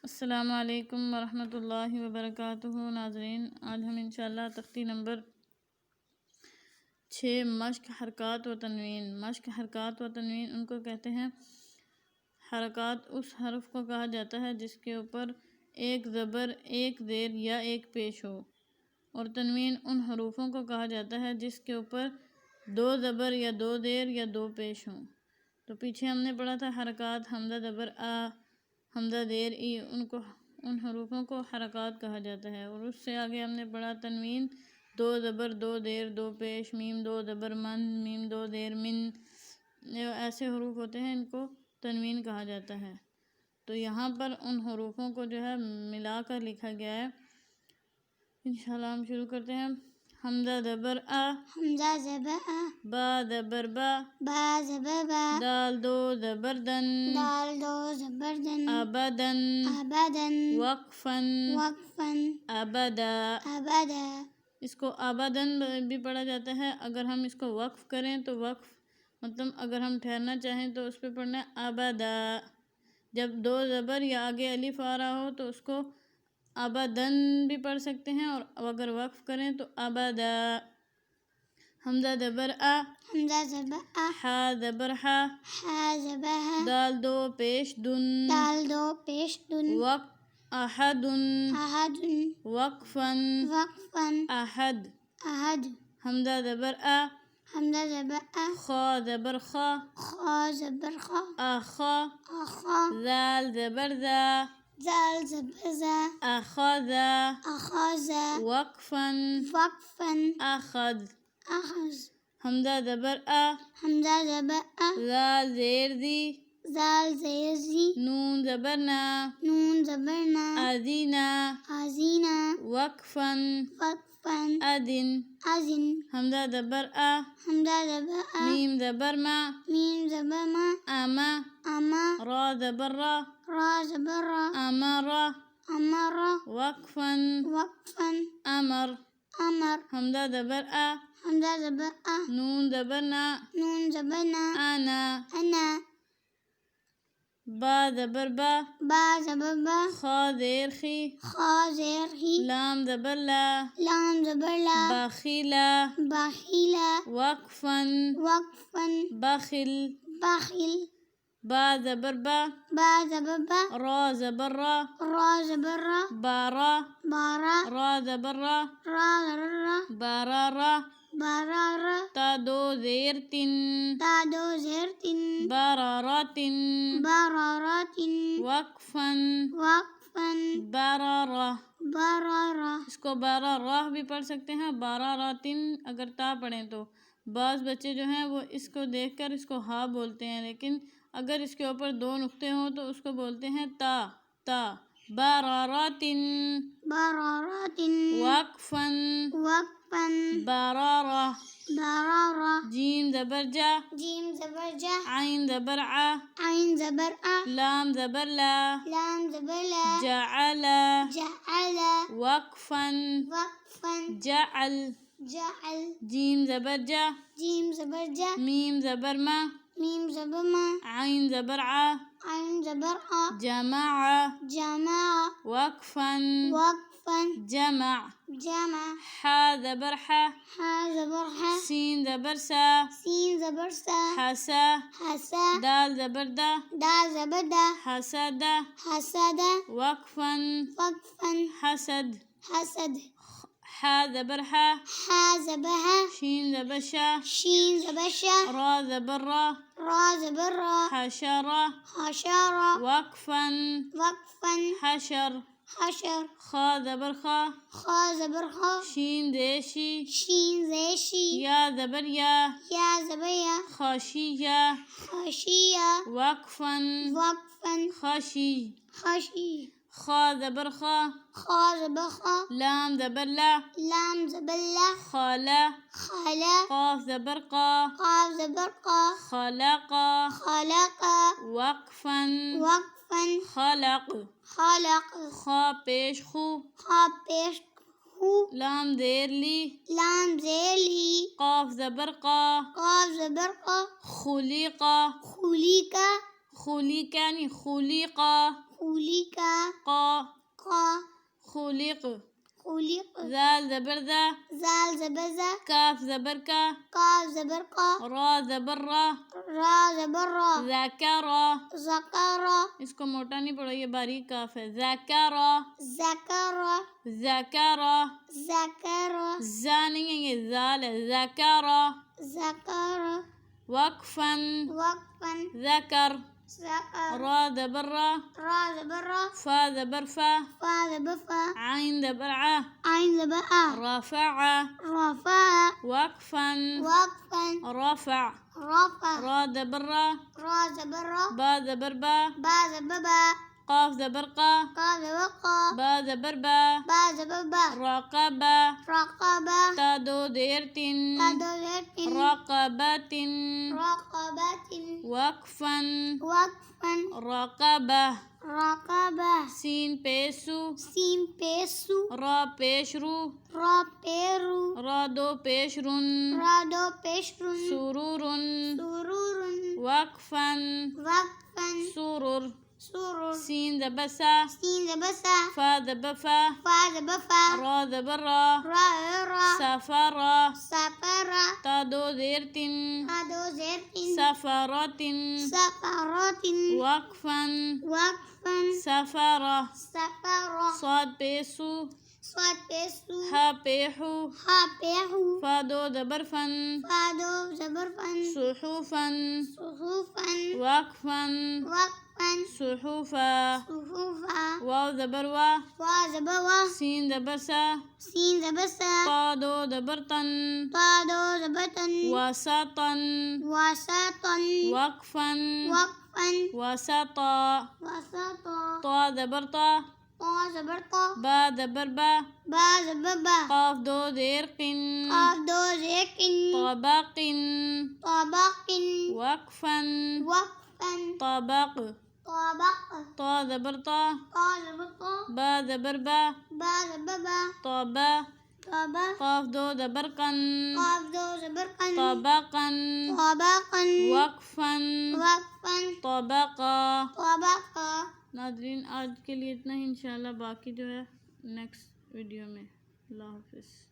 अस्सलामु अलैकुम वरहमतुल्लाहि वबरकातुहू। नाज़रीन, आज हम इंशाअल्लाह तख्ती नंबर 6 मश्क हरकात व तनवीन। मश्क हरकात व तनवीन उनको कहते हैं। हरकात उस हरफ को कहा जाता है जिसके ऊपर एक ज़बर, एक ज़ेर या एक पेश हो, और तनवीन उन हरूफों को कहा जाता है जिसके ऊपर दो ज़बर या दो ज़ेर या दो पेश हों। तो पीछे हमने पढ़ा था हरकात, हमज़ा ज़बर आ, हमज़ा ज़ेर ई, उन हरूफों को हरकात कहा जाता है। और उससे आगे हमने पढ़ा तनवीन, दो ज़बर दो ज़ेर दो पेश, मीम दो ज़बर मन, मीम दो ज़ेर मिन, ऐसे हरूफ होते हैं, इनको तनवीन कहा जाता है। तो यहाँ पर उन हरूफों को जो है मिलाकर लिखा गया है। इंशाल्लाह हम शुरू करते हैं। हमज़ा ज़बर आ, हमज़ा ज़बर आ, बा ज़बर बा, बा ज़बर बा, दाल दो ज़बर दन, दाल दो ज़बर दन, अबदन, अबदन, वक्फन, वक्फन, अबदा। अबदा। इसको अबदन भी पढ़ा जाता है। अगर हम इसको वक्फ करें तो वक्फ मतलब अगर हम ठहरना चाहें तो उस पर पढ़ना है अबदा। जब दो ज़बर या आगे अलिफ आ रहा हो तो उसको अबदन भी पढ़ सकते हैं, और अगर वक्फ करें तो अबदा। हमज़ा ज़बर आ, हमज़ा ज़बर आ, हा ज़बर हा, हा ज़बर हा, दाल दो पेश दुन, दाल दो पेश दुन, वक अहदुन, अहदुन, वक्फन, वक्फन, अहद। अहद। हमज़ा ज़बर आ, हमज़ा ज़बर आ, खा ज़बर खा, खा ज़बर खा, आखा, आखा, ज़ाल ज़बर ज़ा, ज़ाल ज़बर ज़ा, अखज़ा, अखाज़ा, वक्फन, वक्फन, अखज़। अखज़। हमज़ा ज़बर आ, हमज़ा ज़बर आ, ज़ाल ज़ेर ज़ी, ज़ाल ज़ेर ज़ी, नून ज़बर ना, नून ज़बर ना, अज़ीना, आज़ीना, वक्फन, वक्फन, अदिन। अज़िन। हमज़ा ज़बर आ, हमज़ा ज़बर आ, मीम ज़बर मा, मीम ज़बर मा, आमा, अमा, रा ज़बर रा, रा ज़बर रा, अमरा, अमरा, वक्फन, वक्फन, अमर। अमर। हमज़ा ज़बर आ, हमज़ा ज़बर आ, नून ज़बर ना, नून ज़बर ना, आना, अना, बा ज़बर बा, बा ज़बर बा, खा ज़ेर खी, खा ज़ेर ही, लाम ज़बर ला, लाम ज़बर ला, बखीला, बखीला, वक्फन, वक्फन, बखिल। बखिल। बा ज़बर बा, बा ज़बर बा, रा ज़बर रा, रा ज़बर रा, बारा, बारा, रा ज़बर रा, रा ज़बर रा, बारा रा, बारा रा, ता दो ज़ेर तिन, ता दो ज़ेर तिन, बारा तिन, बारा रा तिन, वक्फन, वक्फन, बारा। बारा रा। इसको बारा राह भी पढ़ सकते हैं, बारा रातिन अगर ता पढ़ें तो। बाज़ बच्चे जो हैं वो इसको देखकर इसको हा बोलते हैं, लेकिन अगर इसके ऊपर दो नुक्ते हों तो उसको बोलते हैं ता। ता बारा रातिन, बारा रा तिन, वक्फन, वक्फन, बारा रा। बारा रा। जीम ज़बर जा, जीम ज़बर जा, आइन ज़बर आ, आइन ज़बर आ, लाम ज़बर ला, लाम ज़बर ला, जअला, जअला, वक्फन, वक्फन, जअल। जअल। जीम ज़बर जा, जीम ज़बर जा, मीम ज़बर मा, मीम ज़बर मा, आइन ज़बर आ, आइन ज़बर आ, जमा, जमा, वक्फन, वक्फन, जमा। जमा। हा ज़बर हा, हा ज़बर हा, सीन ज़बर सा, सीन ज़बर सा, हसा, हसा, दाल ज़बर दा, दाल ज़बर दा, हसदा, हसदा, वक्फन, वक्फन, हसद। हसद। हा ज़बर हा, हा ज़बर हा, शीन ज़बर शा, शीन ज़बर शा, रा ज़बर रा, रा ज़बर रा, हशरा, हशरा, वक्फन, वक्फन, हशर। हशर। खा ज़बर खा, खा ज़बर खा, शीन देशी, शीन ज़ेशी, या ज़बर या, ज़बर या, खशिया, खशिया, वक्फन, वक्फन, खशी। खशी। खा ज़बर खा, खा ज़बर खा, लाम ज़बर ला, लाम ज़बर ला, खाला, खाला, काफ ज़बर का, काफ ज़बर का, खलका, खलका, वक्फन, वक्फन, खलक। खलक। खा पेश खू, खा पेश खू, लाम ज़ेर ली, लाम ज़ेर ली, काफ ज़बर का, काफ ज़बर का, खुलिका, खुली का, खुलिका नहीं खुलिका, खुली का, का खुलिक, खुलिक, ज़ाल ज़बर ज़ा, ज़ाल ज़बर ज़ा, काफ ज़बर का, काफ ज़बर का, रा ज़बर रा, रा ज़बर रा, ज़करा, ज़करा, इसको मोटा नहीं पढ़ो, ये बारीक काफ है। ज़करा, ज़करा, ज़करा, ज़करा, ज़ा नहीं है, ये ज़ाल है। ज़करा, ज़करा, वक्फन, वक्फन, ज़कर, ज़कर, रा ज़बर रा, रा ज़बर रा, फा ज़बर फा, फा ज़बर फा, आइन ज़बर आ, आइन ज़बर आ, रफ़अ, रफ़ा, वक्फन, वक्फन, रफ़अ, रफ़ा, रा ज़बर रा, रा ज़बर रा, बा ज़बर बा, बा ज़बर बा, काफ ज़बर का, काफ ज़बर का, बा ज़बर बा, बा ज़बर बा, रक़बा, रक़बा, ता दो देर तिन, तदरितिन, रक़बतिन, रक़बतिन, वक्फन, वक्फन, रक़बा, रक़बा, सीन पेशु, सीम पेशु, रा पेशरू, रा पेरू, रा दो पेशरुन, रा दो पेशरुन, सुरूरुन, सुरूरुन, वक्फन, वक्फन, सुरूर, सुरूर, सीन ज़बसा, सीन ज़बसा, फा ज़बफा, फा ज़बफा, रा ज़बरा, रा रा, सफरा, सफरा, ता दो देर तिन, दो ज़ेरतिन, सफरतिन, सफरतिन, वक्फन, वक्फन, सफरा, सफरा, साद पेशु, स्वाद पेशु, हा पेहू, हा पेहू, फा दो ज़बरफन, फा दो ज़बरफन, सुहूफन, सुहूफन, वक्फन, वक्फन, सुहूफा, सुहूफा, वाव ज़बर वा, वा ज़बवा, सीन ज़बरसा, सीन ज़बसा, ता दो ज़बरतन, ता दो ज़बतन, वसतन, वसतन, वक्फन, वक्फन, वसता, वसता, ता ज़बरता, ता ज़बरता, बा ज़बर बा, बा ज़बबा, काफ दो देर किन, काफ दो ज़ेकिन, तबकिन, तबकिन, वक्फन, वक्फन, तबक, तबक, ता ज़बरता, ता ज़बरता, बा ज़बर बा, बा ज़बबा, तबा, तबा, काफ दो ज़बरकन, काफ दो ज़बरकन, तबकन, तबकन, वक्फन, वक्फन, तबका। तबका। नाज़रीन आज के लिए इतना ही, इंशाल्लाह बाकी जो है नेक्स्ट वीडियो में। अल्लाह हाफ़िज़।